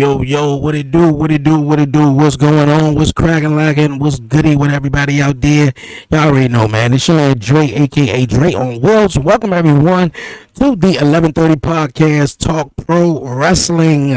Yo, what it do, what's going on, what's cracking, lacking, what's goody with everybody out there? Y'all already know, man. It's your man Dre, aka Dre on Wheels. Welcome everyone to the 11:30 podcast, Talk Pro Wrestling.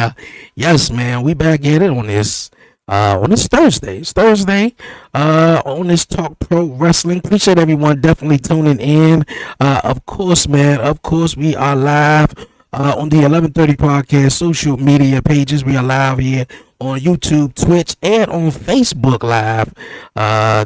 Yes, man, we back at it on this Thursday. It's Thursday on this Talk Pro Wrestling. Appreciate everyone definitely tuning in. Of course, man. Of course, we are live on the 11:30 podcast social media pages. We are live here on YouTube, Twitch, and on Facebook Live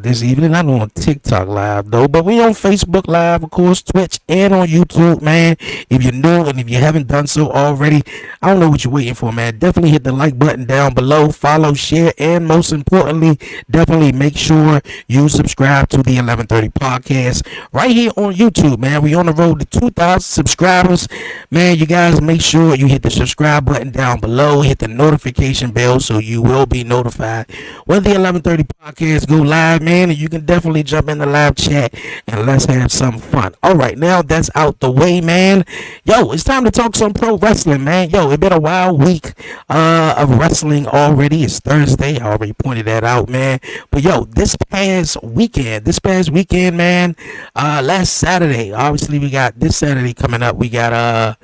this evening. Not on TikTok Live, though, but we on Facebook Live, of course, Twitch, and on YouTube, man. If you're new and if you haven't done so already, I don't know what you're waiting for, man. Definitely hit the like button down below, follow, share, and most importantly, definitely make sure you subscribe to the 11:30 podcast right here on YouTube, man. We on the road to 2,000 subscribers. Man, you guys make sure you hit the subscribe button down below, hit the notification bell so you will be notified when the 11:30 podcast go live, man. And you can definitely jump in the live chat and let's have some fun. All right, now that's out the way, man. Yo, it's time to talk some pro wrestling, man. Yo, it's been a wild week of wrestling already. It's Thursday. I already pointed that out, man. But yo, this past weekend, man, last Saturday, obviously we got this Saturday coming up. We got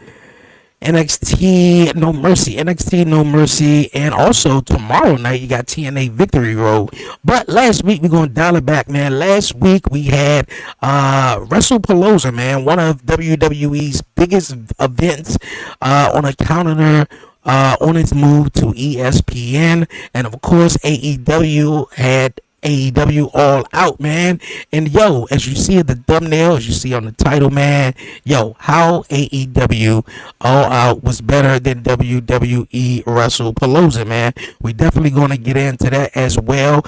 NXT No Mercy, and also tomorrow night you got TNA Victory Road. But last week we're gonna dial it back, man. Last week we had WrestlePalooza, man, one of WWE's biggest events on a calendar on its move to ESPN, and of course AEW had AEW All Out, man. And yo, as you see at the thumbnail, as you see on the title, man, yo, how AEW All Out was better than WWE WrestlePalooza, man. We definitely gonna get into that as well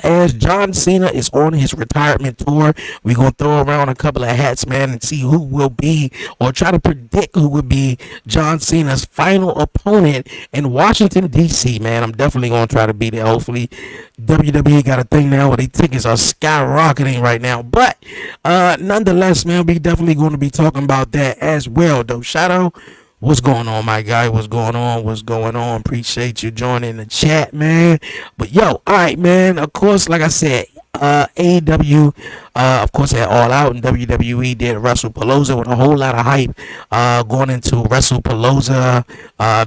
as John Cena is on his retirement tour. We're gonna throw around a couple of hats, man, and see who will be, or try to predict who would be John Cena's final opponent in Washington DC, man. I'm definitely gonna try to be there. Hopefully WWE got a thing now where their tickets are skyrocketing right now. But nonetheless, man, we definitely going to be talking about that as well, though. Shadow, what's going on, my guy? What's going on? Appreciate you joining the chat, man. But yo, all right, man. Of course, like I said, AEW, of course, had All Out, and WWE did WrestlePalooza with a whole lot of hype going into WrestlePalooza,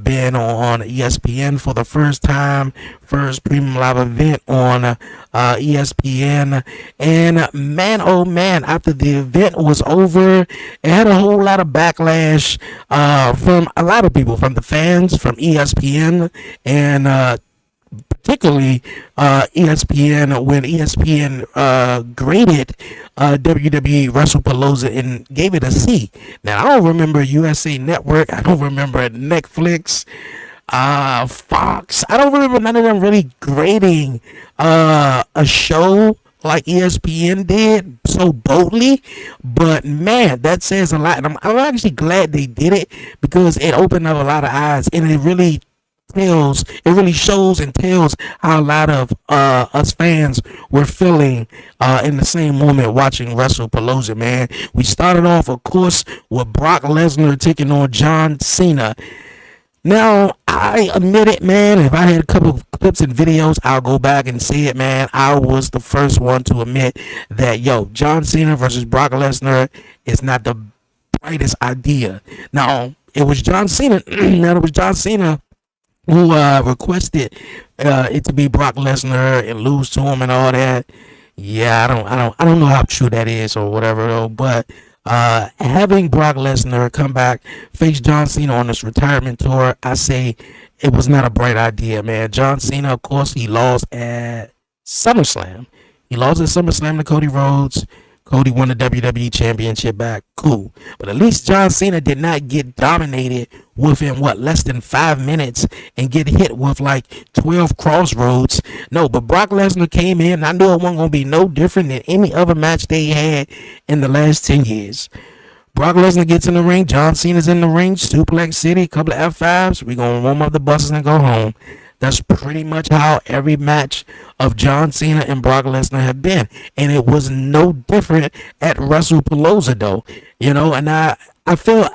being on ESPN for the first time, first premium live event on ESPN. And man, oh man, after the event was over, it had a whole lot of backlash from a lot of people, from the fans, from ESPN, and particularly ESPN, when ESPN graded WWE WrestlePalooza and gave it a C. Now, I don't remember USA Network. I don't remember Netflix, Fox. I don't remember none of them really grading a show like ESPN did so boldly. But man, that says a lot. And I'm actually glad they did it, because it opened up a lot of eyes, and it really shows and tells how a lot of us fans were feeling in the same moment watching WrestlePalooza, man. We started off, of course, with Brock Lesnar taking on John Cena. Now, I admit it, man. If I had a couple of clips and videos, I'll go back and see it, man. I was the first one to admit that, yo, John Cena versus Brock Lesnar is not the brightest idea. Now, it was John Cena. Who requested it to be Brock Lesnar and lose to him and all that. Yeah, I don't know how true that is or whatever though. But having Brock Lesnar come back, face John Cena on this retirement tour, I say it was not a bright idea, man. John Cena, of course, he lost at SummerSlam. To Cody Rhodes. Cody won the WWE Championship back. Cool. But at least John Cena did not get dominated within, less than 5 minutes and get hit with like 12 crossroads. No, but Brock Lesnar came in. I knew it wasn't going to be no different than any other match they had in the last 10 years. Brock Lesnar gets in the ring. John Cena's in the ring. Suplex City. A couple of F5s. We're going to warm up the buses and go home. That's pretty much how every match of John Cena and Brock Lesnar have been. And it was no different at WrestlePalooza, though. You know, and I I feel,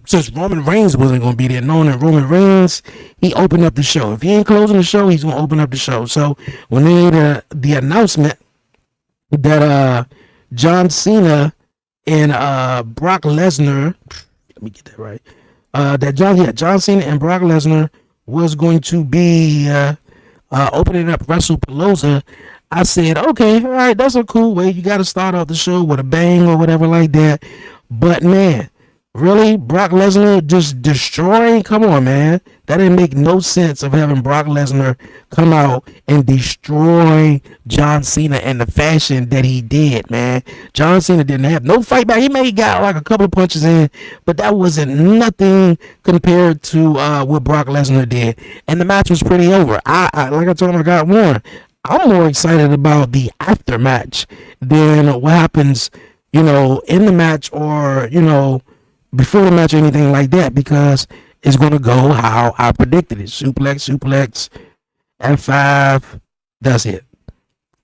since Roman Reigns wasn't going to be there, knowing that Roman Reigns, he opened up the show. If he ain't closing the show, he's going to open up the show. So when they made the announcement that John Cena and Brock Lesnar, let me get that right, that John Cena and Brock Lesnar was going to be opening up WrestlePalooza, I said, okay, all right, that's a cool way. You got to start off the show with a bang or whatever like that. But man, really, Brock Lesnar just destroying? Come on, man. That didn't make no sense of having Brock Lesnar come out and destroy John Cena in the fashion that he did, man. John Cena didn't have no fight back. He may have got like a couple of punches in, but that wasn't nothing compared to what Brock Lesnar did. And the match was pretty over. I like I told him, I got one. I'm more excited about the after match than what happens, in the match or, before the match or anything like that, because it's going to go how I predicted it. Suplex, F5, that's it.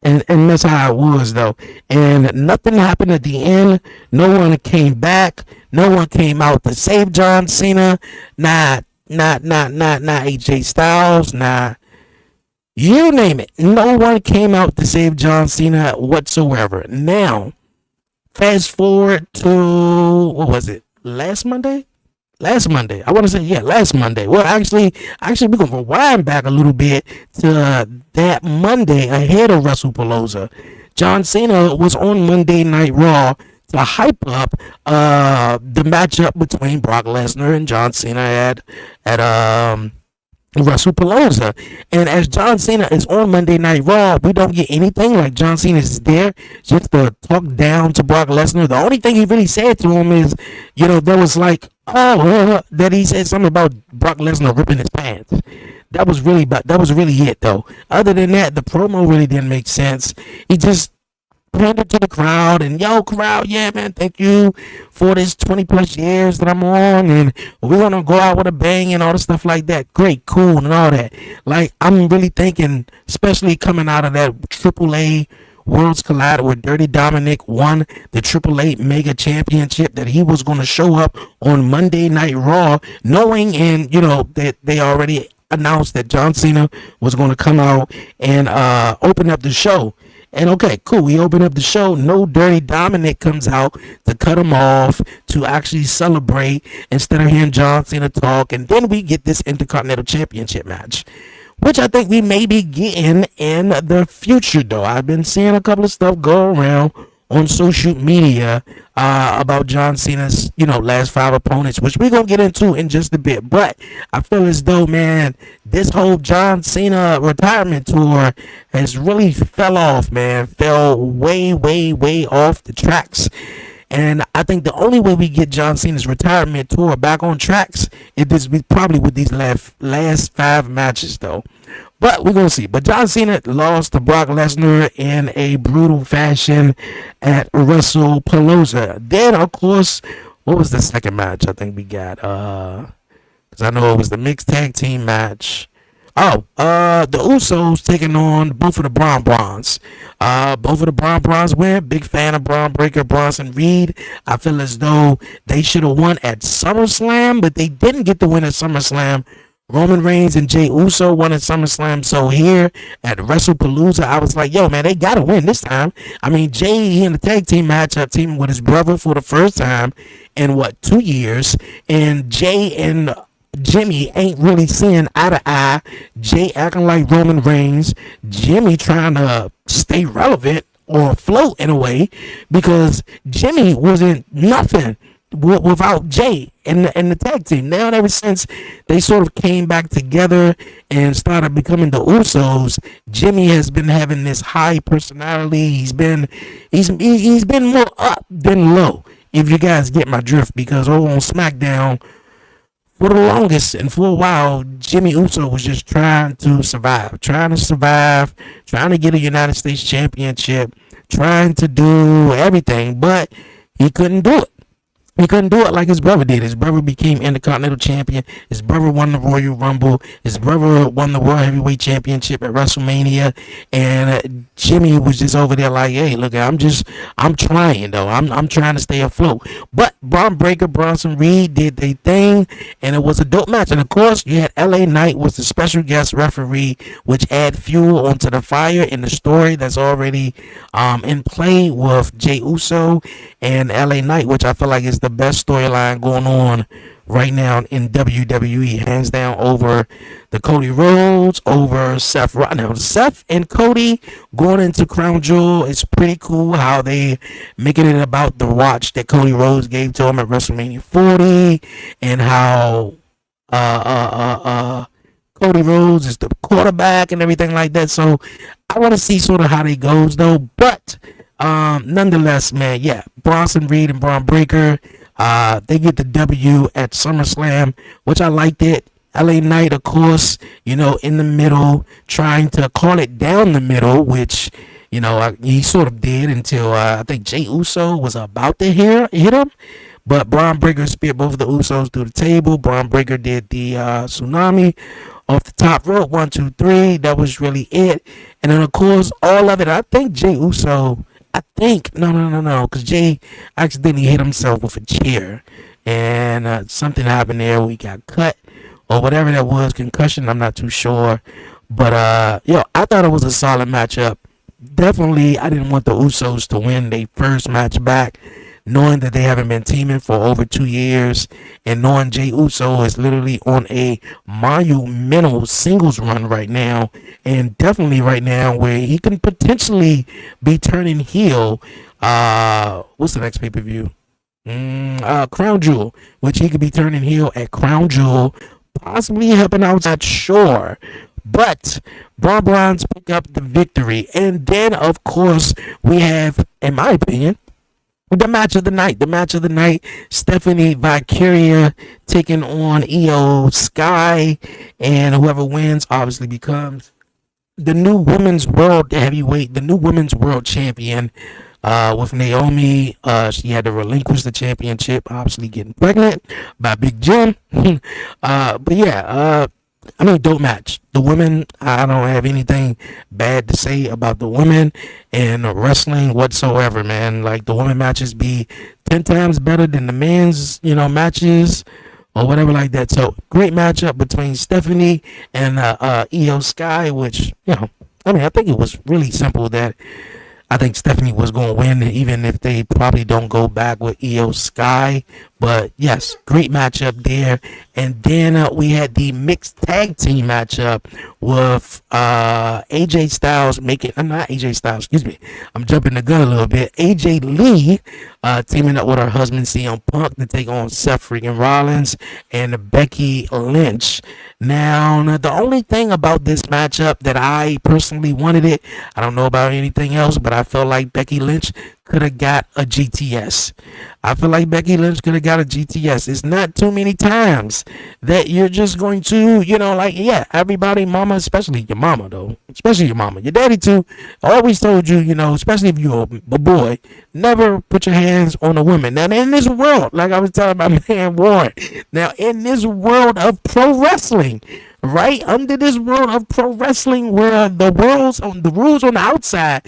And that's how it was, though. And nothing happened at the end. No one came back. No one came out to save John Cena. Not AJ Styles. Not you name it. No one came out to save John Cena whatsoever. Now, fast forward to, what was it? Last Monday. I want to say, last Monday. Well, actually, we're going to rewind back a little bit to that Monday ahead of WrestlePalooza. John Cena was on Monday Night Raw to hype up the matchup between Brock Lesnar and John Cena at WrestlePalooza. And as John Cena is on Monday Night Raw, we don't get anything like John Cena is there just to talk down to Brock Lesnar. The only thing he really said to him is, there was like, that he said something about Brock Lesnar ripping his pants. That was really it, though. Other than that, the promo really didn't make sense. He just pandered to the crowd and, crowd, yeah, man, thank you for this 20 plus years that I'm on, and we're gonna go out with a bang and all the stuff like that. Great, cool, and all that. Like, I'm really thinking, especially coming out of that AAA Worlds Collide where Dirty Dominic won the AAA Mega Championship, that he was going to show up on Monday Night Raw, knowing and that they already announced that John Cena was going to come out and open up the show. And okay, cool, we open up the show. No Dirty Dominic comes out to cut him off, to actually celebrate instead of hearing John Cena talk. And then we get this Intercontinental Championship match, which I think we may be getting in the future, though. I've been seeing a couple of stuff go around on social media about John Cena's, last 5 opponents, which we're going to get into in just a bit. But I feel as though, man, this whole John Cena retirement tour has really fell off, man. Fell way, way, way off the tracks. And I think the only way we get John Cena's retirement tour back on tracks is probably with these last 5 matches, though. But we're going to see. But John Cena lost to Brock Lesnar in a brutal fashion at WrestlePalooza. Then, of course, what was the second match I think we got? Because I know it was the mixed tag team match. The Usos taking on both of the Braun Browns. Both of the Braun Browns win. Big fan of Braun Breaker, Bronson Reed. I feel as though they should have won at SummerSlam, but they didn't get the win at SummerSlam. Roman Reigns and Jey Uso won at SummerSlam. So here at WrestlePalooza, I was like, yo, man, they got to win this time. I mean, Jey in the tag team matchup, teaming with his brother for the first time in, 2 years. And Jey and Jimmy ain't really seeing eye to eye. Jey acting like Roman Reigns. Jimmy trying to stay relevant or afloat in a way, because Jimmy wasn't nothing without Jey and the tag team. Now, ever since they sort of came back together and started becoming the Usos, Jimmy has been having this high personality. He's been more up than low, if you guys get my drift, because over on SmackDown, for the longest and for a while, Jimmy Uso was just trying to survive, trying to get a United States Championship, trying to do everything, but he couldn't do it. He couldn't do it like his brother did. His brother became Intercontinental Champion. His brother won the Royal Rumble. His brother won the World Heavyweight Championship at WrestleMania. And Jimmy was just over there like, hey, look, I'm trying though. I'm trying to stay afloat. But Braun Breaker, Bronson Reed did their thing, and it was a dope match. And of course, you had LA Knight was the special guest referee, which add fuel onto the fire in the story that's already in play with Jey Uso and LA Knight, which I feel like is the best storyline going on right now in WWE, hands down, over the Cody Rhodes, over Seth. Now, Seth and Cody going into Crown Jewel is pretty cool. How they making it about the watch that Cody Rhodes gave to him at WrestleMania 40, and how Cody Rhodes is the quarterback and everything like that. So I want to see sort of how they goes though, but nonetheless, man, yeah, Bronson Reed and Braun Breaker, they get the W at SummerSlam, which I liked it. LA Knight, of course, in the middle, trying to call it down the middle, which, he sort of did until I think Jey Uso was about to hit him. But Braun Breaker speared both of the Usos through the table. Braun Breaker did the tsunami off the top rope, 1, 2, 3. That was really it. And then, of course, all of it, I think Jey Uso, no, because Jey accidentally hit himself with a chair. And something happened there. We got cut or whatever that was, concussion, I'm not too sure. But, I thought it was a solid matchup. Definitely, I didn't want the Usos to win their first match back, knowing that they haven't been teaming for over 2 years, and knowing Jey Uso is literally on a monumental singles run right now, and definitely right now where he can potentially be turning heel. What's the next pay-per-view? Crown Jewel, which he could be turning heel at Crown Jewel, possibly helping outside, sure. But Braun's pick up the victory. And then, of course, we have, in my opinion, the match of the night. Stephanie Valkyria taking on Io Sky, and whoever wins obviously becomes the new women's world champion. With Naomi, she had to relinquish the championship, obviously getting pregnant by Big Jim. But yeah, dope match. The women, I don't have anything bad to say about the women in wrestling whatsoever, man. Like, the women matches be 10 times better than the men's, matches or whatever like that. So, great matchup between Stephanie and Io Sky, which, I think it was really simple that I think Stephanie was going to win, even if they probably don't go back with Io Sky. But yes, great matchup there. And then we had the mixed tag team matchup with AJ Styles not AJ Styles, excuse me. I'm jumping the gun a little bit. AJ Lee teaming up with her husband CM Punk to take on Seth freaking Rollins and Becky Lynch. Now, the only thing about this matchup that I personally wanted it, I don't know about anything else, but I felt like Becky Lynch could have got a GTS. It's not too many times that you're just going to, everybody, mama, especially your mama, though. Especially your mama. Your daddy, too, always told you, especially if you're a boy, never put your hands on a woman. Now, in this world, like I was telling my man Warren, now, in this world of pro wrestling, right, under this world of pro wrestling where the rules on the outside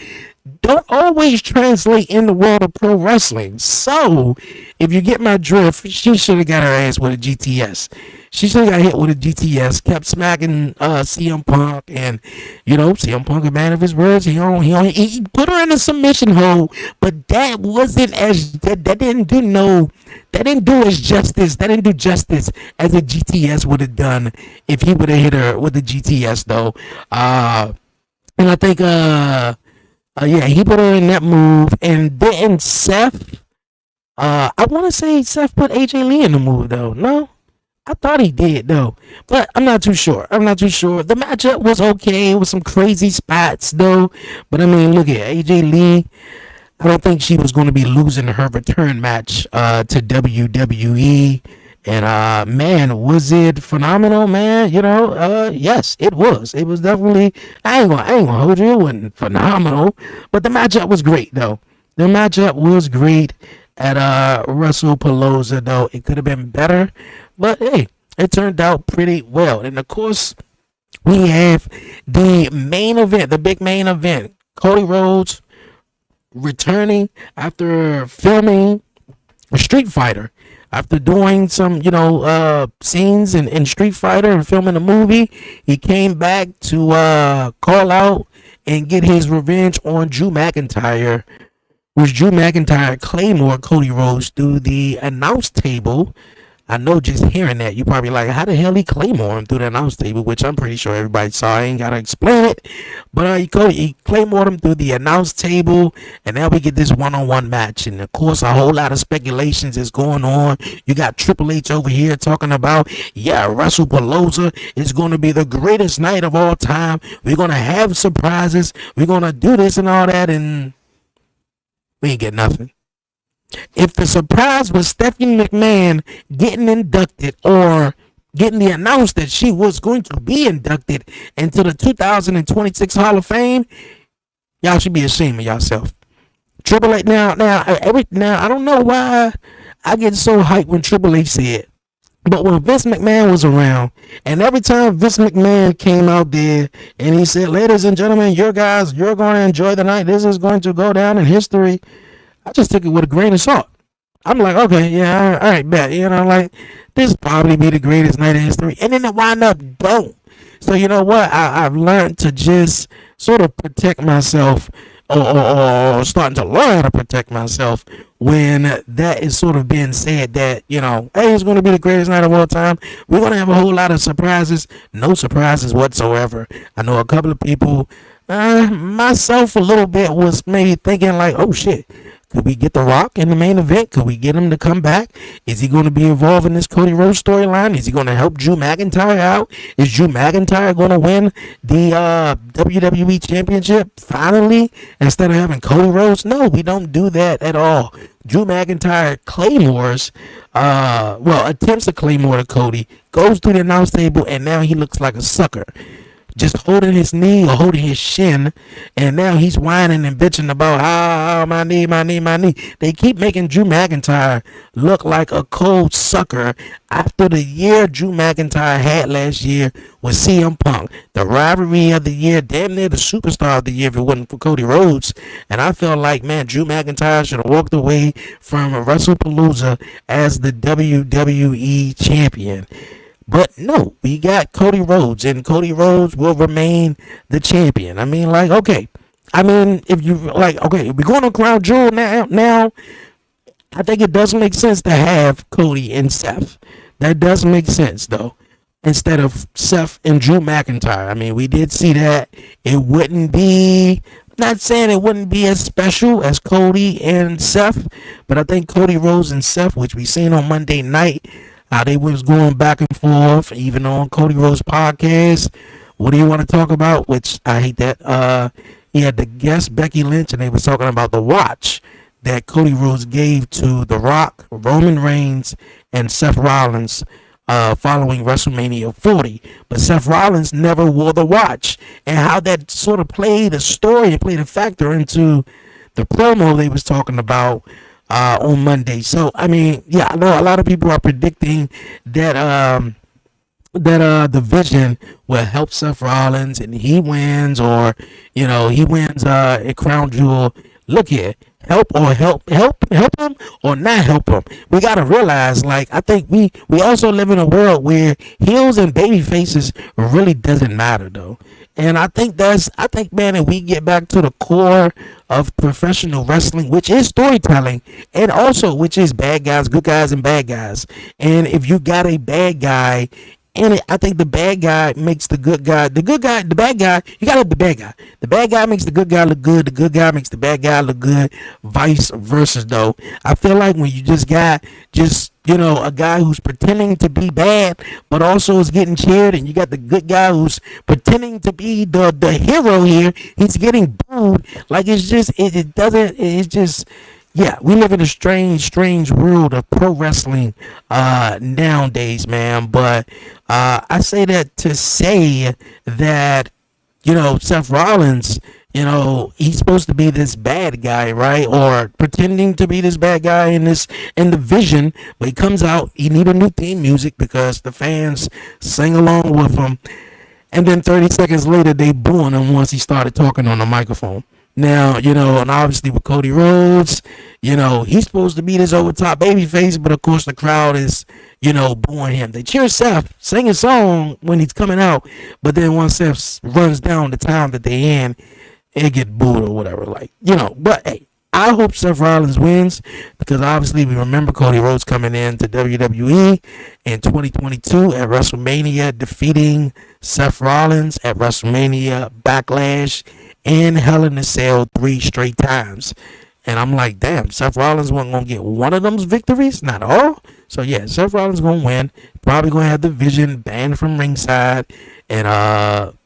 don't always translate in the world of pro wrestling. So, if you get my drift, she should have got her ass with a GTS. She should have got hit with a GTS, kept smacking CM Punk, and, CM Punk, a man of his words, he put her in a submission hold, but that wasn't that didn't do justice as a GTS would have done if he would have hit her with a GTS, though. And I think, he put her in that move, and then Seth, I want to say Seth put AJ Lee in the move, though. No? I thought he did, though. But I'm not too sure. The matchup was okay with some crazy spots, though. But, look at AJ Lee. I don't think she was going to be losing her return match to WWE. And, man, was it phenomenal, man? Yes, it was. It was definitely, I ain't gonna hold you, it wasn't phenomenal. But the matchup was great, though. The matchup was great. at WrestlePalooza, though. It could have been better, but hey, it turned out pretty well. And of course, we have the main event, the big main event. Cody Rhodes returning after filming Street Fighter. After doing some, scenes in Street Fighter and filming a movie, he came back to call out and get his revenge on Drew McIntyre, which Drew McIntyre claymore Cody Rhodes through the announce table. I know just hearing that, you probably like, how the hell he claymore him through the announce table, which I'm pretty sure everybody saw. I ain't got to explain it. But he claymored him through the announce table, and now we get this one-on-one match. And, of course, a whole lot of speculations is going on. You got Triple H over here talking about, WrestlePalooza is going to be the greatest night of all time. We're going to have surprises. We're going to do this and all that, and we ain't get nothing. If the surprise was Stephanie McMahon getting inducted or getting the announced that she was going to be inducted into the 2026 Hall of Fame, y'all should be ashamed of yourself. Triple H now I don't know why I get so hyped when Triple H said, but when Vince McMahon was around, and every time Vince McMahon came out there and he said, ladies and gentlemen, you're going to enjoy the night. This is going to go down in history. I just took it with a grain of salt. I'm like, okay, yeah, all right, bet. Like, this probably be the greatest night in history. And then it wind up don't. So, you know what? I've learned to just sort of protect myself or starting to learn how to protect myself when that is sort of being said that, hey, it's going to be the greatest night of all time. We're going to have a whole lot of surprises. No surprises whatsoever. I know a couple of people, myself a little bit, was maybe thinking like, oh, shit. Could we get The Rock in the main event? Could we get him to come back? Is he going to be involved in this Cody Rhodes storyline? Is he going to help Drew McIntyre out? Is Drew McIntyre going to win the WWE Championship finally instead of having Cody Rhodes? No, we don't do that at all. Drew McIntyre claymores, attempts to claymore to Cody, goes through the announce table, and now he looks like a sucker. Just holding his knee or holding his shin, and now he's whining and bitching about my knee. They keep making Drew McIntyre look like a cold sucker after the year Drew McIntyre had last year with CM Punk, the rivalry of the year, damn near the superstar of the year if it wasn't for Cody Rhodes. And I felt like, man, Drew McIntyre should have walked away from WrestlePalooza as the WWE champion. But no, we got Cody Rhodes, and Cody Rhodes will remain the champion. If we're going to Crown Jewel now, I think it does make sense to have Cody and Seth. That does make sense, though, instead of Seth and Drew McIntyre. We did see that. It wouldn't be, not saying it wouldn't be as special as Cody and Seth, but I think Cody Rhodes and Seth, which we seen on Monday night, how they was going back and forth, even on Cody Rhodes' podcast. What do you want to talk about? Which I hate that. He had the guest Becky Lynch, and they was talking about the watch that Cody Rhodes gave to The Rock, Roman Reigns, and Seth Rollins following WrestleMania 40. But Seth Rollins never wore the watch, and how that sort of played a story and played a factor into the promo they was talking about on Monday. So I know a lot of people are predicting that the Vision will help Seth Rollins and he wins, or he wins at Crown Jewel. Look here, help him or not help him. We gotta realize, like, I think we also live in a world where heels and baby faces really doesn't matter, though. And I think, man, if we get back to the core of professional wrestling, which is storytelling, and also which is bad guys, good guys, and bad guys. And if you got a bad guy in it, I think the bad guy makes the good guy, the bad guy, you gotta have the bad guy. The bad guy makes the good guy look good. The good guy makes the bad guy look good. Vice versa, though. I feel like when you just got a guy who's pretending to be bad, but also is getting cheered, and you got the good guy who's pretending to be the hero here, he's getting booed. Like, it's just, we live in a strange world of pro wrestling nowadays, man. But I say that to say that, Seth Rollins, he's supposed to be this bad guy, right? Or pretending to be this bad guy in the vision, but he comes out, he need a new theme music because the fans sing along with him. And then 30 seconds later, they booing him once he started talking on the microphone. Now, and obviously with Cody Rhodes, he's supposed to be this over top baby face, but of course the crowd is, booing him. They cheer Seth, sing a song when he's coming out, but then once Seth runs down the time that they in, it get booed or whatever. But hey, I hope Seth Rollins wins because obviously we remember Cody Rhodes coming in to WWE in 2022 at WrestleMania, defeating Seth Rollins at WrestleMania, Backlash, and Hell in a Cell 3 straight times. And I'm like, damn, Seth Rollins wasn't going to get one of those victories? Not all. So yeah, Seth Rollins going to win. Probably going to have the Vision banned from ringside. And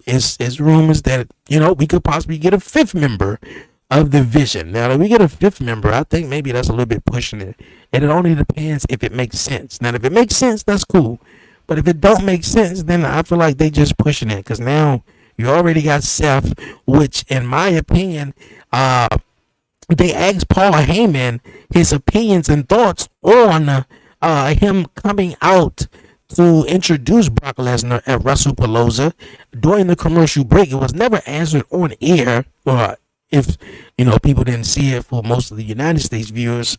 it's rumors that, we could possibly get a fifth member of the Vision. Now, if we get a fifth member, I think maybe that's a little bit pushing it. And it only depends if it makes sense. Now, if it makes sense, that's cool. But if it don't make sense, then I feel like they just pushing it. Because now you already got Seth, which, in my opinion, they asked Paul Heyman his opinions and thoughts on him coming out to introduce Brock Lesnar at WrestlePalooza during the commercial break. It was never answered on air, or if people didn't see it for most of the United States viewers.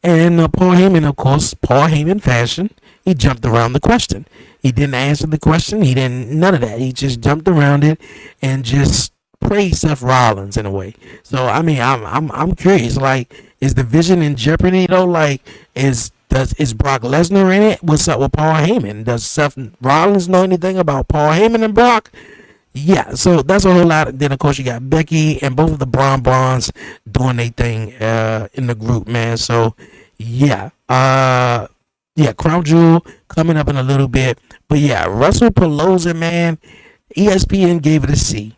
And Paul Heyman, of course, Paul Heyman fashion, he jumped around the question. He didn't answer the question. He didn't none of that. He just jumped around it and just praised Seth Rollins in a way. So I mean, I'm curious. Like, is the Vision in jeopardy though? Like, is Brock Lesnar in it? What's up with Paul Heyman? Does Seth Rollins know anything about Paul Heyman and Brock? Yeah, so that's a whole lot. Then of course you got Becky and both of the Bonds doing their thing in the group, man. So yeah, Crown Jewel coming up in a little bit, but yeah, WrestlePalooza, man. ESPN gave it a C.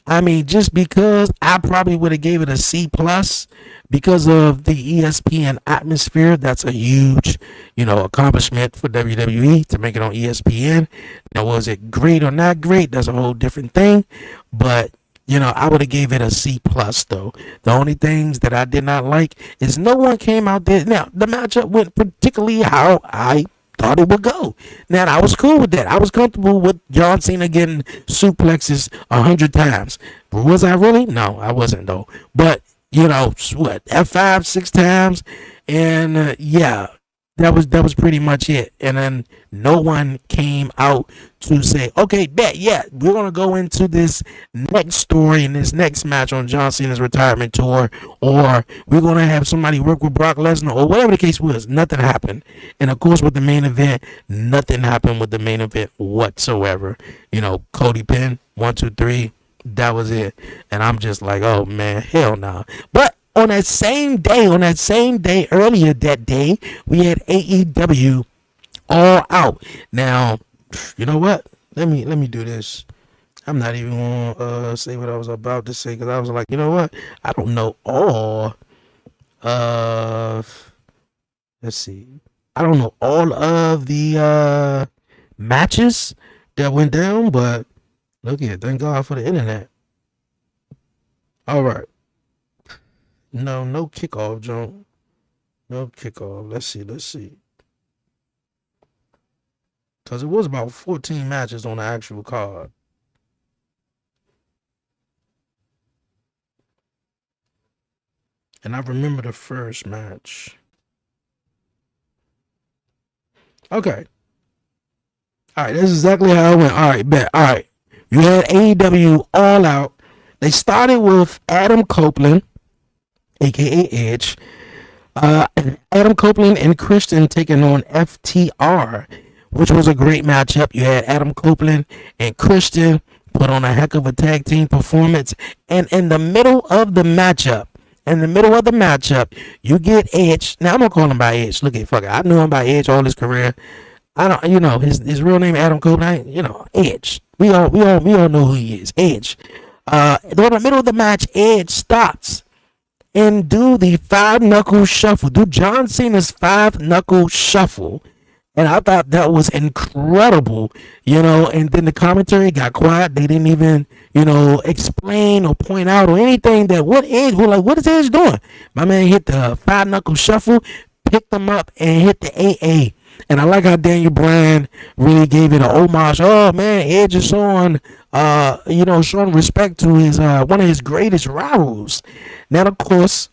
I mean, just because I probably would have gave it a C plus because of the ESPN atmosphere. That's a huge, accomplishment for WWE to make it on ESPN. Now, was it great or not great? That's a whole different thing. But, I would have gave it a C plus though. The only things that I did not like is no one came out there. Now, the matchup went particularly how I thought it would go. Now, I was cool with that. I was comfortable with John Cena getting suplexes 100 times. But was I really? No, I wasn't though. But what, F5 6 times, and yeah, that was pretty much it. And then no one came out to say, okay, bet, yeah, we're gonna go into this next story and this next match on John Cena's retirement tour, or we're gonna have somebody work with Brock Lesnar, or whatever the case was. Nothing happened. And of course, with the main event, nothing happened with the main event whatsoever. Cody Penn, 1, 2, 3. That was it. And I'm just like, oh man, hell no. But on that same day, earlier that day, we had AEW All Out. Now, you know what? Let me do this. I'm not even gonna say what I was about to say because I was like, you know what? I don't know all of. Let's see. I don't know all of the matches that went down, but look here. Thank God for the internet. All right. No kickoff, John. No kickoff. Let's see. Because it was about 14 matches on the actual card. And I remember the first match. Okay. All right, this is exactly how it went. All right, bet. All right. You had AEW All Out. They started with Adam Copeland, a.k.a. Edge. Adam Copeland and Christian taking on FTR, which was a great matchup. You had Adam Copeland and Christian put on a heck of a tag team performance. And in the middle of the matchup, you get Edge. Now, I'm going to call him by Edge. Look at fuck it. I knew him by Edge all his career. I don't, his real name, Adam Copeland, Edge. We all know who he is, Edge. In the middle of the match, Edge stops and do the 5-knuckle shuffle. Do John Cena's 5-knuckle shuffle. And I thought that was incredible, and then the commentary got quiet. They didn't even, explain or point out or anything that what is Edge doing? My man hit the five knuckle shuffle, picked them up and hit the AA. And I like how Daniel Bryan really gave it an homage. Oh man, Edge is showing respect to his one of his greatest rivals. Now, of course,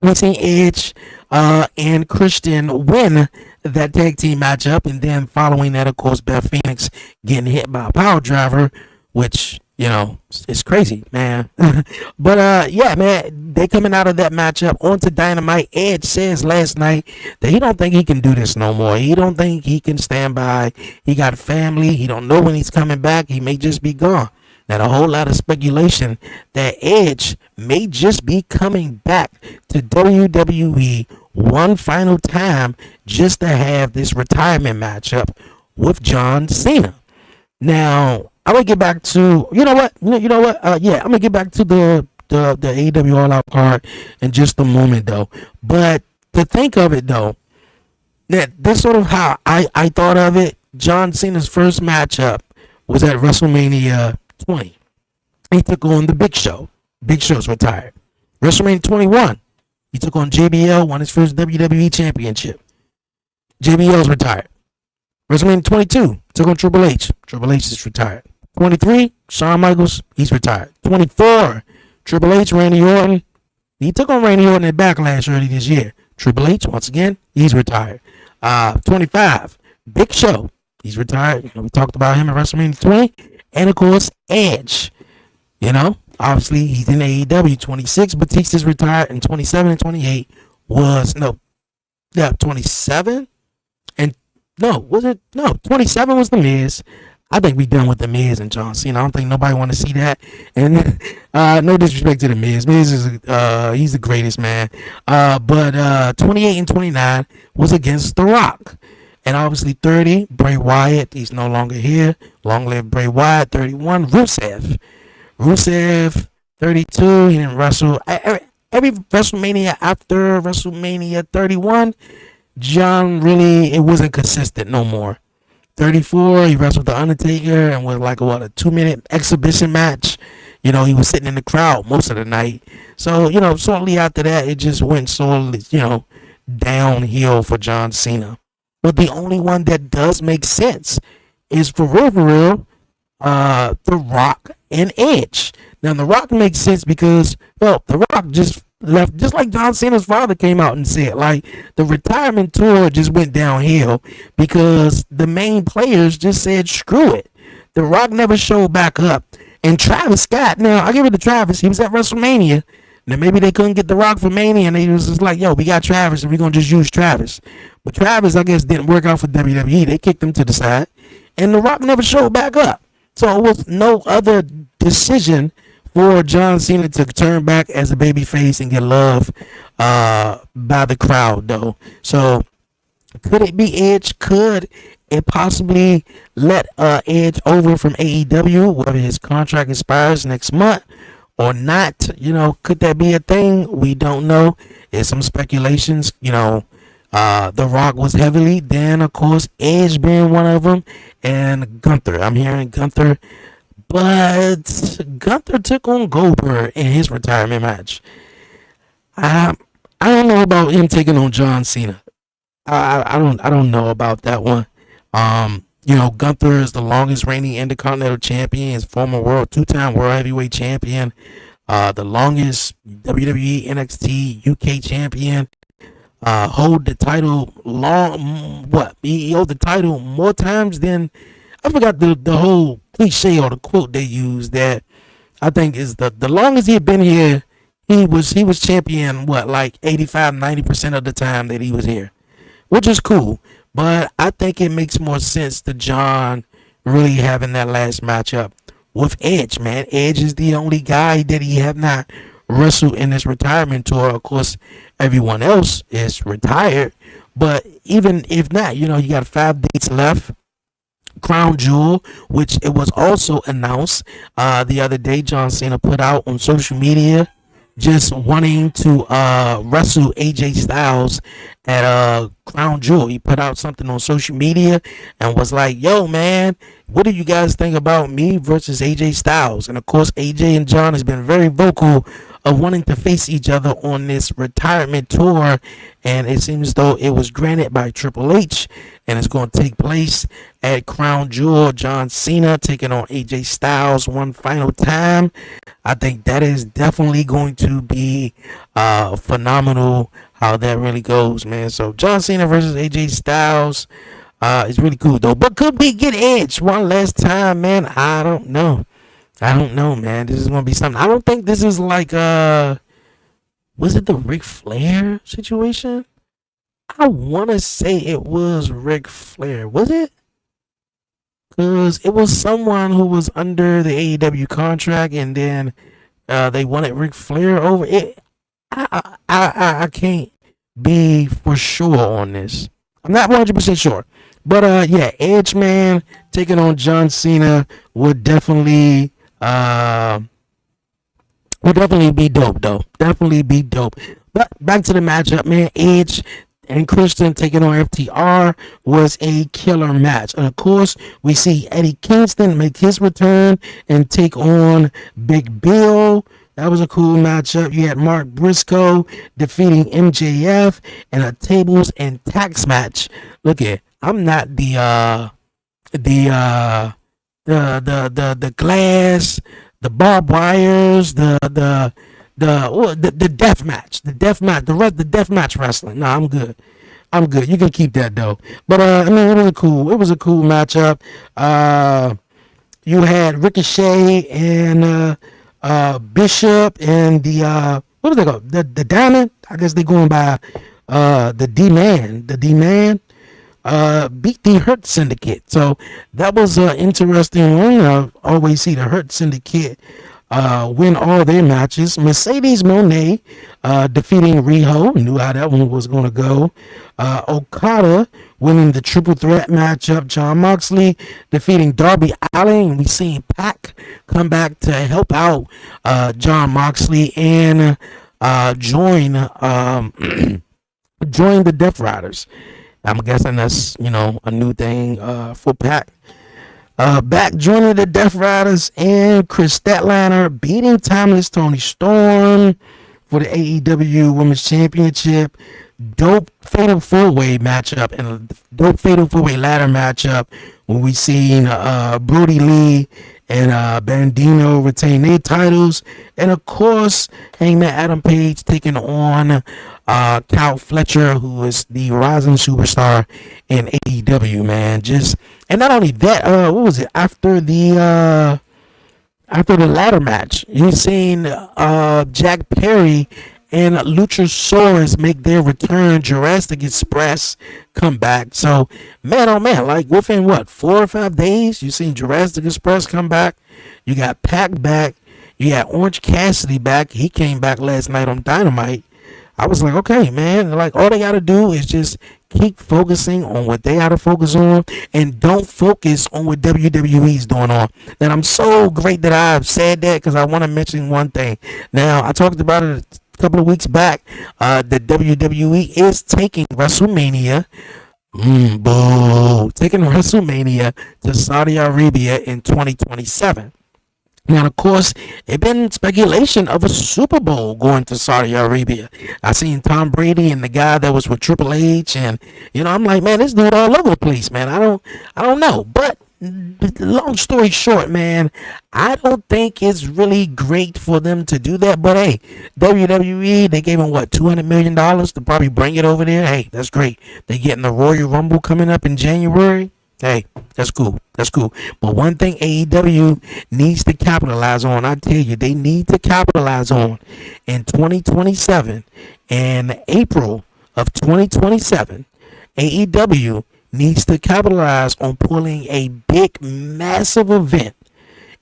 we seen Edge and Christian win that tag team matchup, and then following that, of course, Beth Phoenix getting hit by a power driver, which it's crazy, man. But yeah, man, they coming out of that matchup onto Dynamite. Edge says last night that he don't think he can do this no more. He don't think he can stand by. He got a family. He don't know when he's coming back. He may just be gone. Now, a whole lot of speculation that Edge may just be coming back to WWE one final time just to have this retirement matchup with John Cena. Now, I'm gonna get back to yeah, I'm gonna get back to the AEW All Out part in just a moment though. But to think of it though, that's sort of how I thought of it. John Cena's first matchup was at WrestleMania 20. He took on the Big Show. Big Show's retired. WrestleMania 21, he took on JBL, won his first WWE Championship. JBL's retired. WrestleMania 22, took on Triple H. Triple H is retired. 23, Shawn Michaels, he's retired. 24, Triple H, Randy Orton. He took on Randy Orton at Backlash early this year. Triple H, once again, he's retired. 25, Big Show, he's retired. We talked about him at WrestleMania 20. And of course, Edge. Obviously he's in AEW. 26, Batista's retired, and 27 and 28 was 27 and 27 was The Miz. I think we done with The Miz and John Cena. I don't think nobody want to see that. And no disrespect to The Miz. Miz is he's the greatest, man. But 28 and 29 was against The Rock. And obviously 30, Bray Wyatt, he's no longer here. Long live Bray Wyatt. 31, Rusev. 32, he didn't wrestle. Every WrestleMania after WrestleMania 31, John it wasn't consistent no more. 34, he wrestled The Undertaker and was like, a 2-minute exhibition match. He was sitting in the crowd most of the night. So, shortly after that, it just went downhill for John Cena. But the only one that does make sense is for real, The Rock and Edge. Now, The Rock makes sense because, The Rock just left, just like John Cena's father came out and said, like, the retirement tour just went downhill because the main players just said, screw it. The Rock never showed back up. And Travis Scott, now, I give it to Travis, he was at WrestleMania. Now, maybe they couldn't get The Rock for Mania, and they was just like, yo, we got Travis, and we're going to just use Travis. But Travis, I guess, didn't work out for WWE. They kicked him to the side, and The Rock never showed back up. So it was no other decision for John Cena to turn back as a babyface and get love by the crowd, though. So could it be Edge? Could it possibly let Edge over from AEW, whether his contract expires next month or not? Could that be a thing? We don't know. There's some speculations. The Rock was heavily, then of course Edge being one of them, and Gunther. I'm hearing Gunther, but Gunther took on Goldberg in his retirement match. I don't know about him taking on John Cena. I don't know about that one. Gunther is the longest reigning Intercontinental Champion. He's former two-time World Heavyweight Champion. The longest WWE NXT UK Champion. Hold the title he held the title more times than, I forgot the whole cliche or the quote they used that I think is the longest he had been here. He was champion 85-90% of the time that he was here, which is cool. But I think it makes more sense to John really having that last matchup with Edge, man. Edge is the only guy that he have not wrestled in this retirement tour. Of course, everyone else is retired, but even if not, you got 5 dates left. Crown Jewel, which it was also announced the other day, John Cena put out on social media just wanting to wrestle AJ Styles at Crown Jewel. He put out something on social media and was like, "Yo, man, what do you guys think about me versus AJ Styles?" And of course, AJ and John has been very vocal of wanting to face each other on this retirement tour, and it seems as though it was granted by Triple H, and it's going to take place at Crown Jewel. John Cena taking on AJ Styles one final time. I think that is definitely going to be phenomenal how that really goes, man. So John Cena versus AJ Styles is really cool though. But could we get Edge one last time, man? I don't know. I don't know, man. This is gonna be something. I don't think this is like was it the Ric Flair situation? I wanna say it was Ric Flair. Was it? Because it was someone who was under the AEW contract, and then they wanted Ric Flair over it. I can't be for sure on this. I'm not 100% sure. But yeah, Edge man taking on John Cena uh would definitely be dope though. Definitely be dope. But back to the matchup, man. Edge and Christian taking on FTR was a killer match. And of course, we see Eddie Kingston make his return and take on Big Bill. That was a cool matchup. You had Mark Briscoe defeating MJF in a tables and tax match. Look at, I'm not the the glass, the barbed wires, the death match, the death match wrestling. No, I'm good. I'm good. You can keep that though. But I mean, it was a cool matchup. You had Ricochet and Bishop and the what do they go? The Diamond. I guess they're going by the D Man. The D Man beat the Hurt Syndicate. So that was an interesting one. I always see the Hurt Syndicate win all their matches. Mercedes Moné defeating Riho. Knew how that one was going to go. Okada winning the triple threat matchup. Jon Moxley defeating Darby Allin. We seen Pac come back to help out Jon Moxley and join join the Death Riders. I'm guessing that's, a new thing for Pac. Back joining the Death Riders and Chris Statlander beating Timeless Tony Storm for the AEW Women's Championship. Dope Fatal 4-Way matchup and a dope Fatal 4-Way ladder matchup when we seen Brody Lee and Bandino retain their titles. And of course, Hangman Adam Page taking on Kyle Fletcher, who is the rising superstar in AEW, man. And not only that, what was it? After the ladder match, you seen Jack Perry and Luchasaurus make their return. Jurassic Express come back. So, man, oh man, like within 4 or 5 days, you seen Jurassic Express come back. You got Pac back. You got Orange Cassidy back. He came back last night on Dynamite. I was like, okay, man, like all they got to do is just keep focusing on what they got to focus on and don't focus on what WWE's doing on. And I'm so great that I've said that because I want to mention one thing. Now, I talked about it a couple of weeks back. The WWE is taking WrestleMania. Taking WrestleMania to Saudi Arabia in 2027. Now, of course, it's been speculation of a Super Bowl going to Saudi Arabia. I seen Tom Brady and the guy that was with Triple H, and I'm like, man, this dude all over the place, man. I don't know, but long story short, man, I don't think it's really great for them to do that. But hey, WWE, they gave him $200 million to probably bring it over there. Hey, that's great. They getting the Royal Rumble coming up in January. Hey, that's cool. That's cool. But one thing AEW needs to capitalize on, I tell you, they need to capitalize on in 2027, in April of 2027, AEW needs to capitalize on pulling a big, massive event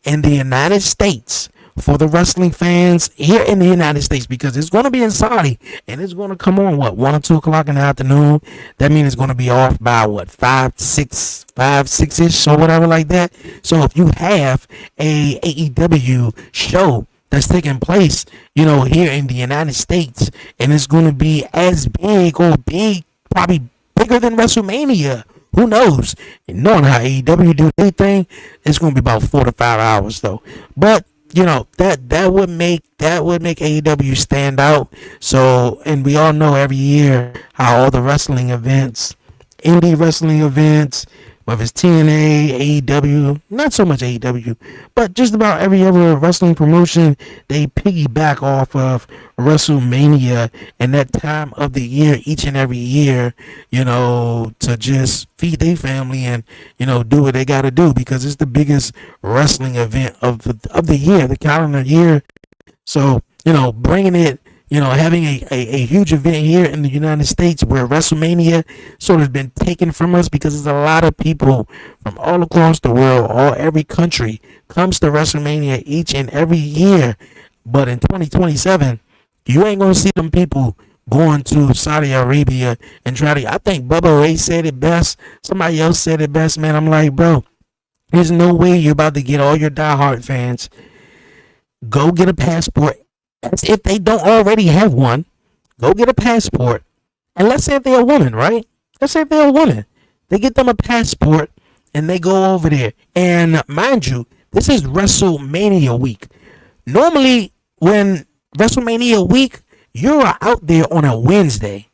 in the United States for the wrestling fans here in the United States, because it's going to be in Saudi and it's going to come on 1 or 2 o'clock in the afternoon. That means it's going to be off by 5, 6-ish or whatever like that. So if you have a AEW show that's taking place, here in the United States, and it's going to be as big or big, probably bigger than WrestleMania. Who knows? And knowing how AEW do anything, it's going to be about 4 to 5 hours though. But that would make AEW stand out. So, and we all know every year how all the wrestling events, indie wrestling events, whether it's TNA, AEW, not so much AEW, but just about every other wrestling promotion, they piggyback off of WrestleMania and that time of the year, each and every year, to just feed their family and, do what they got to do because it's the biggest wrestling event of the year, the calendar year. So, bringing it, having a huge event here in the United States where WrestleMania sort of been taken from us because there's a lot of people from all across the world, every country comes to WrestleMania each and every year. But in 2027, you ain't going to see them people going to Saudi Arabia and I think Bubba Ray said it best. Somebody else said it best, man. I'm like, bro, there's no way you're about to get all your diehard fans. Go get a passport. As if they don't already have one, go get a passport. And let's say if they're a woman, right? Let's say if they're a woman. They get them a passport and they go over there. And mind you, this is WrestleMania week. Normally, when WrestleMania week, you're out there on a Wednesday.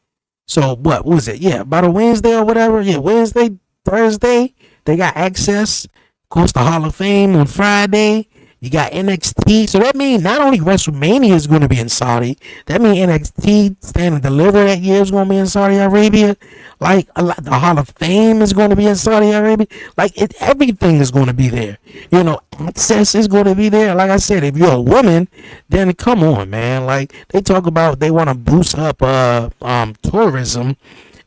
So what was it? Yeah, about a Wednesday or whatever. Yeah, Wednesday, Thursday. They got access. Of course, the Hall of Fame on Friday. You got NXT. So that means not only WrestleMania is going to be in Saudi, that means NXT Stand and Deliver that year is going to be in Saudi Arabia. Like the Hall of Fame is going to be in Saudi Arabia. Like everything is going to be there. Access is going to be there. Like I said, if you're a woman, then come on, man. Like they talk about they want to boost up tourism.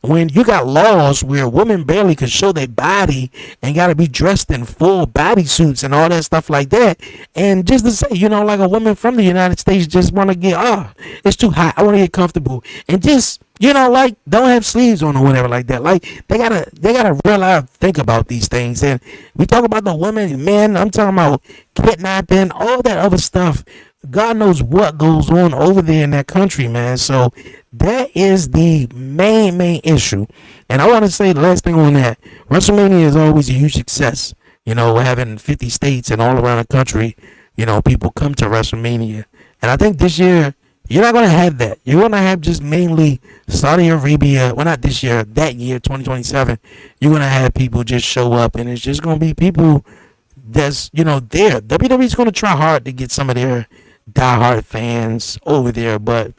When you got laws where women barely can show their body and got to be dressed in full body suits and all that stuff like that. And just to say, like a woman from the United States just want to it's too hot. I want to get comfortable. And just, like don't have sleeves on or whatever like that. Like they gotta realize, think about these things. And we talk about the women, men, I'm talking about kidnapping, all that other stuff. God knows what goes on over there in that country, man. So that is the main issue. And I want to say the last thing on that. WrestleMania is always a huge success. Having 50 states and all around the country, people come to WrestleMania. And I think this year, you're not going to have that. You're going to have just mainly Saudi Arabia. Well, not this year, that year, 2027. You're going to have people just show up. And it's just going to be people that's, there. WWE's going to try hard to get some of their diehard fans over there, but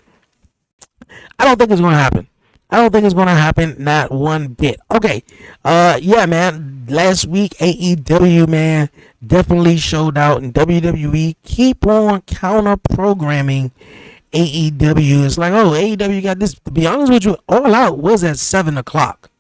I don't think it's going to happen. I don't think it's going to happen, not one bit. Okay, yeah, man, last week AEW, man, definitely showed out, and WWE keep on counter-programming AEW. It's like, AEW got this. To be honest with you, All Out was at 7 o'clock.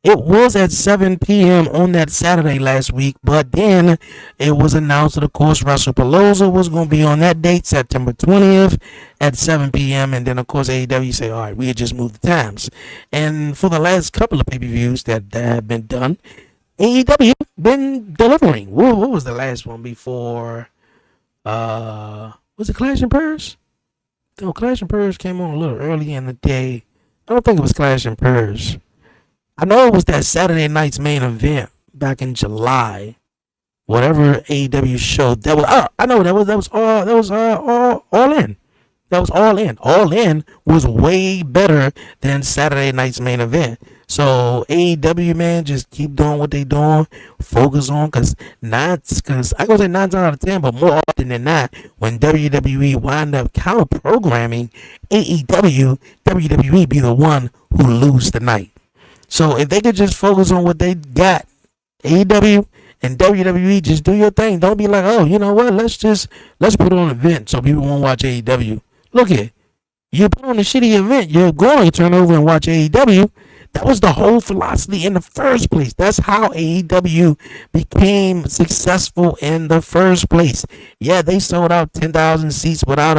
It was at 7 p.m. on that Saturday last week, but then it was announced that, of course, WrestlePalooza was going to be on that date, September 20th at 7 p.m. And then, of course, AEW say, all right, we had just moved the times. And for the last couple of pay-per-views that have been done, AEW been delivering. What was the last one before? Was it Clash and Purge? No, Clash and Purge came on a little early in the day. I don't think it was Clash and Purge. I know it was that Saturday night's main event back in July. Whatever AEW show that was. I know that was all in. That was All In. All In was way better than Saturday night's main event. So AEW, man, just keep doing what they doing. Focus on, because I gonna say 9 times out of 10, but more often than not, when WWE wind up counter programming AEW, WWE be the one who lose the night. So if they could just focus on what they got, AEW and WWE, just do your thing. Don't be like, oh, you know what? Let's put on an event so people won't watch AEW. Look here, you put on a shitty event, you're going to turn over and watch AEW. That was the whole philosophy in the first place. That's how AEW became successful in the first place. Yeah, they sold out 10,000 seats without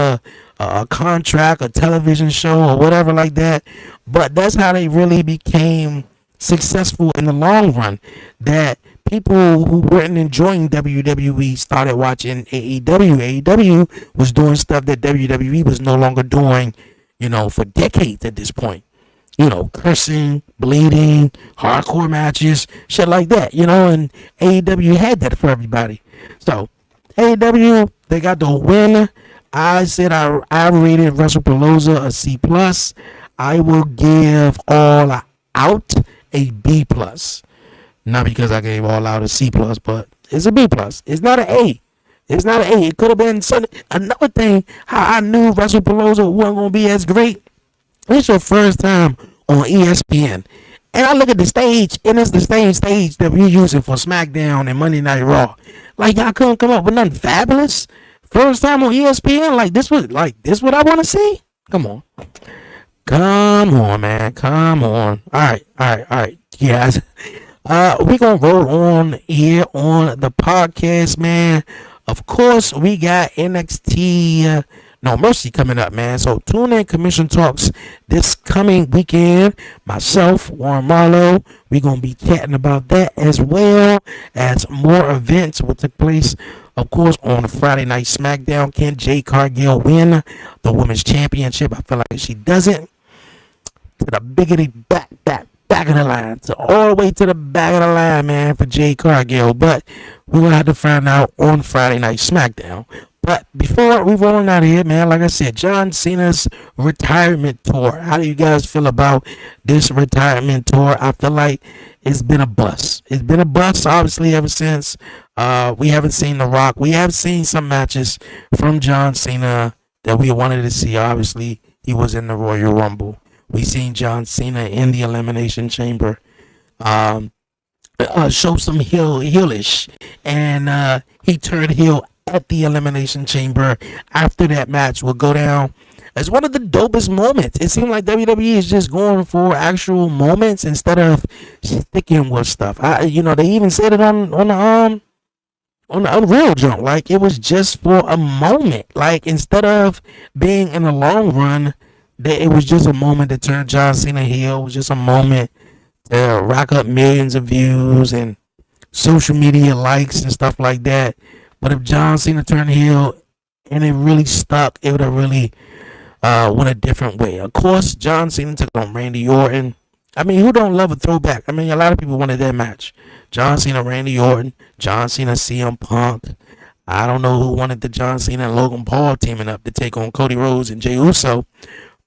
a contract, a television show, or whatever like that. But that's how they really became successful in the long run. That people who weren't enjoying WWE started watching AEW. AEW was doing stuff that WWE was no longer doing, for decades at this point. Cursing, bleeding, hardcore matches, shit like that, and AEW had that for everybody. So, AEW, they got the win. I said I rated WrestlePalooza a C+. I will give All Out a B+. Not because I gave All Out a C+, but it's a B+. It's not an A. It's not an A. It could have been something. Another thing, how I knew WrestlePalooza wasn't going to be as great. It's your first time on ESPN. And I look at the stage, and it's the same stage that we're using for SmackDown and Monday Night Raw. Like, y'all couldn't come up with nothing fabulous. First time on ESPN, this what I want to see? Come on. Come on, man. Come on. All right. Yes. We're going to roll on here on the podcast, man. Of course, we got NXT No Mercy coming up, man. So tune in Commission Talks this coming weekend. Myself, Warren Marlowe, we're going to be chatting about that as well as more events will take place, of course, on Friday Night SmackDown. Can Jade Cargill win the Women's Championship? I feel like she doesn't. To the biggity back of the line. So all the way to the back of the line, man, for Jade Cargill. But we're going to have to find out on Friday Night SmackDown. But before we rolling out of here, man, like I said, John Cena's retirement tour. How do you guys feel about this retirement tour? I feel like it's been a bust. It's been a bust, obviously, ever since we haven't seen The Rock. We have seen some matches from John Cena that we wanted to see. Obviously, he was in the Royal Rumble. We seen John Cena in the Elimination Chamber show some heelish, and he turned heel at the Elimination Chamber. After that match will go down as one of the dopest moments. It seemed like WWE is just going for actual moments instead of sticking with stuff. They even said it on the Unreal jump. Like, it was just for a moment. Like, instead of being in the long run, it was just a moment to turn John Cena heel. It was just a moment to rack up millions of views and social media likes and stuff like that. But if John Cena turned heel and it really stuck, it would have really went a different way. Of course, John Cena took on Randy Orton. I mean, who don't love a throwback? I mean, a lot of people wanted that match. John Cena, Randy Orton, John Cena, CM Punk. I don't know who wanted the John Cena and Logan Paul teaming up to take on Cody Rhodes and Jey Uso.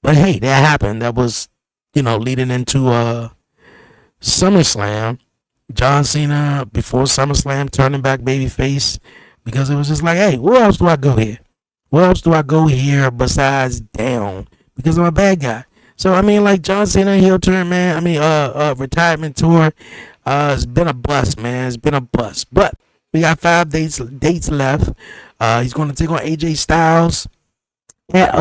But hey, that happened. That was, leading into SummerSlam. John Cena, before SummerSlam, turning back babyface. Because it was just like, hey, where else do I go here? Where else do I go here besides down? Because I'm a bad guy. So, I mean, like, John Cena heel turn, man. I mean, retirement tour. It's been a bust, man. It's been a bust. But we got 5 dates left. He's going to take on AJ Styles at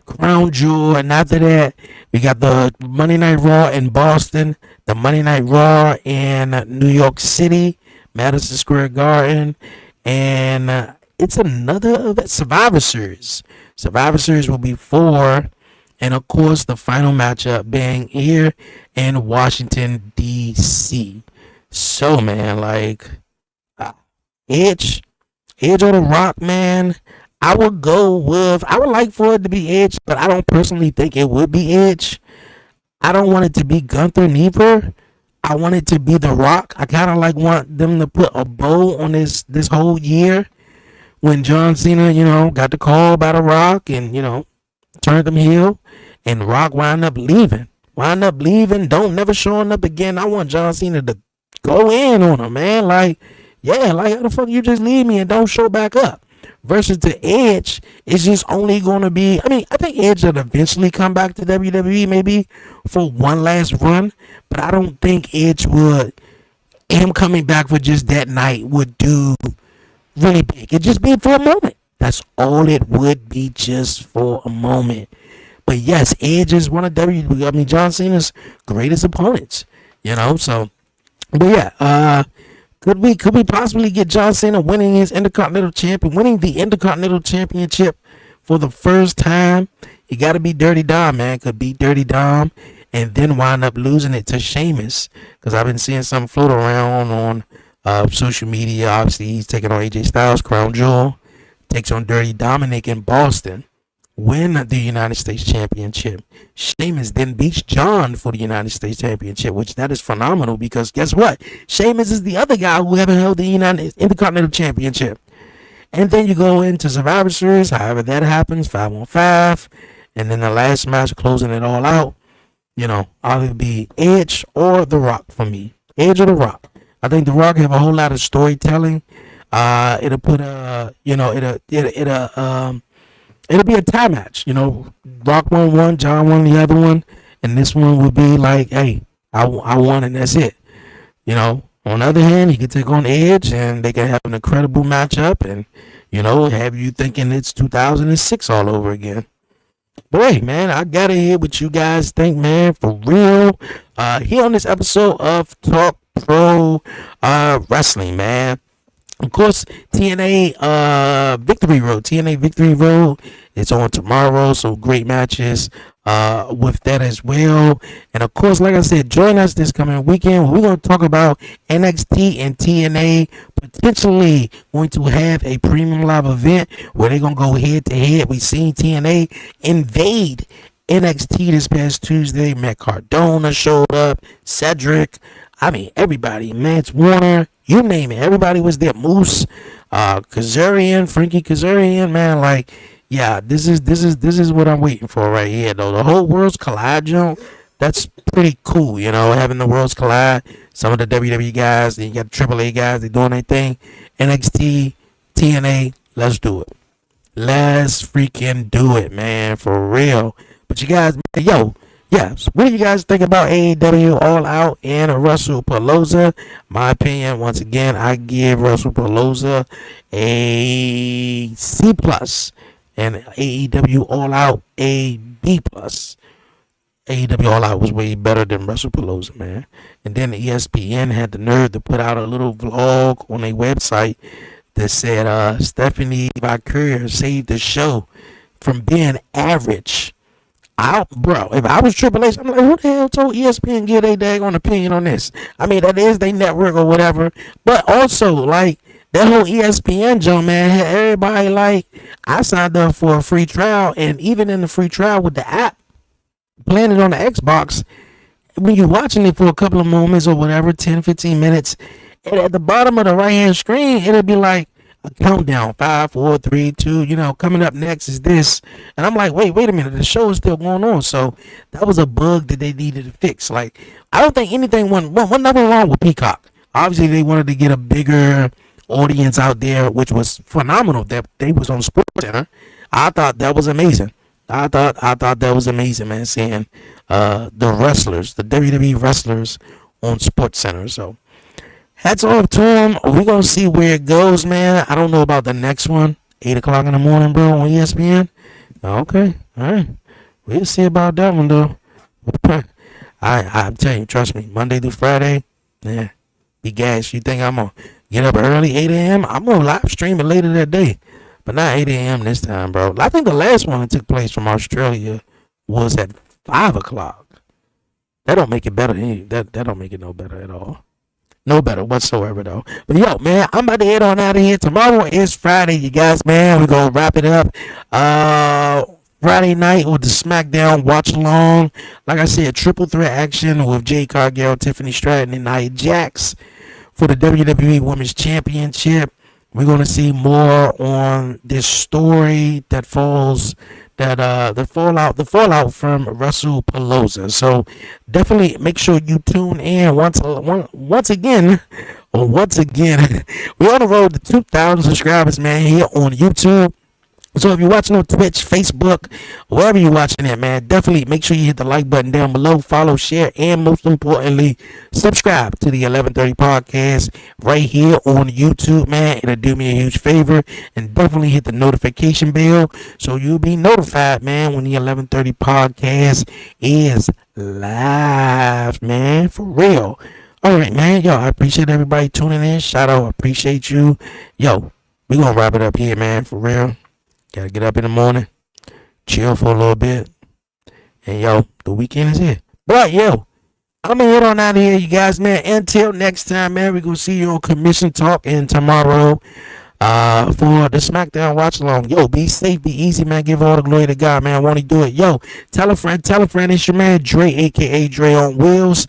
Crown Jewel. And after that, we got the Monday Night Raw in Boston, the Monday Night Raw in New York City, Madison Square Garden, and it's another Survivor Series. Survivor Series will be 4, and of course the final matchup being here in Washington, D.C. So, man, like, Edge or The Rock, man, I would like for it to be Edge, but I don't personally think it would be Edge. I don't want it to be Gunther neither. I want it to be The Rock. I kind of want them to put a bow on this whole year when John Cena, got the call by The Rock and, turned him heel, and Rock wound up leaving, don't never showing up again. I want John Cena to go in on him, man. Like, yeah, like, how the fuck you just leave me and don't show back up? Versus the Edge, it's just only going to be, I think Edge will eventually come back to WWE maybe for one last run, but I don't think Edge him coming back for just that night would do really big. It'd just be for a moment. That's all it would be, just for a moment. But yes, Edge is one of John Cena's greatest opponents, so, but yeah, Could we possibly get John Cena winning the Intercontinental Championship for the first time? You got to be Dirty Dom, man. Could be Dirty Dom. and then wind up losing it to Sheamus. Because I've been seeing some float around on social media. Obviously, he's taking on AJ Styles, Crown Jewel, takes on Dirty Dominic in Boston, win the United States Championship. Sheamus then beats John for the United States Championship, which that is phenomenal because guess what? Sheamus is the other guy who haven't held the United Intercontinental Championship. And then you go into Survivor Series, however that happens, 5-on-5. And then the last match, closing it all out, either be Edge or The Rock for me. Edge or The Rock. I think The Rock have a whole lot of storytelling. It'll put it'll be a tie match. Rock won one, John won the other one, and this one would be like, hey, I won and that's it. On the other hand, he could take on Edge and they can have an incredible matchup and, have you thinking it's 2006 all over again. But hey, man, I gotta hear what you guys think, man, for real. Here on this episode of Talk Pro Wrestling, man. Of course, TNA Victory Road is on tomorrow, so great matches with that as well. And of course, like I said, join us this coming weekend. We're going to talk about NXT and TNA potentially going to have a premium live event where they're going to go head to head. We've seen TNA invade NXT this past Tuesday. Matt Cardona showed up, Cedric. I mean, everybody, Mance Warner, you name it. Everybody was there. Moose, Kazarian, Frankie Kazarian, man. Like, yeah, this is what I'm waiting for right here, though. The whole Worlds Collide, that's pretty cool, having the Worlds Collide. Some of the WWE guys, then you got the AAA guys, they doing their thing. NXT, TNA, let's do it. Let's freaking do it, man, for real. But you guys, yes, what do you guys think about AEW All Out and WrestlePalooza? My opinion, once again, I give WrestlePalooza a C+, and AEW All Out a B+. AEW All Out was way better than WrestlePalooza, man. And then ESPN had the nerve to put out a little vlog on their website that said Stephanie Victoria saved the show from being average. If I was Triple H, I'm like, who the hell told ESPN give their daggone opinion on this? I mean, that is their network or whatever. But also, like, that whole ESPN jump, man, had everybody like, I signed up for a free trial, and even in the free trial with the app, playing it on the Xbox, when you're watching it for a couple of moments or whatever, 10, 15 minutes, and at the bottom of the right-hand screen, it'll be like, a countdown, 5, 4, 3, 2, coming up next is this. And I'm like, wait a minute, the show is still going on. So that was a bug that they needed to fix. Like, I don't think anything went nothing wrong with Peacock. Obviously, they wanted to get a bigger audience out there, which was phenomenal that they was on SportsCenter. I thought that was amazing. I thought that was amazing, man, seeing the wrestlers, the WWE wrestlers on SportsCenter. So hats off to him. We're going to see where it goes, man. I don't know about the next one. 8 o'clock in the morning, bro, on ESPN. Okay. All right. We'll see about that one, though. I'm telling you, trust me, Monday through Friday, yeah, be gas. You think I'm going to get up early, 8 a.m.? I'm going to live stream it later that day. But not 8 a.m. this time, bro. I think the last one that took place from Australia was at 5 o'clock. That don't make it better. That don't make it no better at all. No better whatsoever, though. But yo, man, I'm about to head on out of here. Tomorrow is Friday, you guys, man. We're going to wrap it up. Friday night with the SmackDown watch along. Like I said, triple threat action with Jade Cargill, Tiffany Stratton, and Nia Jax for the WWE Women's Championship. We're going to see more on this story that falls, the fallout from WrestlePalooza. So definitely make sure you tune in once again. We're on the road to 2,000 subscribers, man, here on YouTube. So if you're watching on Twitch, Facebook, wherever you're watching it, man, definitely make sure you hit the like button down below, follow, share, and most importantly, subscribe to the 1130 podcast right here on YouTube, man. It'll do me a huge favor, and definitely hit the notification bell so you'll be notified, man, when the 1130 podcast is live, man, for real. All right, man, yo, I appreciate everybody tuning in. Shout out, appreciate you. Yo, we gonna wrap it up here, man, for real. Gotta get up in the morning, chill for a little bit, and yo, the weekend is here. But yo, I'm gonna head on out of here, you guys, man. Until next time, man, we're gonna see you on Commission Talk and tomorrow. For the SmackDown watch along. Yo, be safe, be easy, man. Give all the glory to God, man. Won't he do it? Yo, tell a friend, it's your man Dre, aka Dre on Wheels.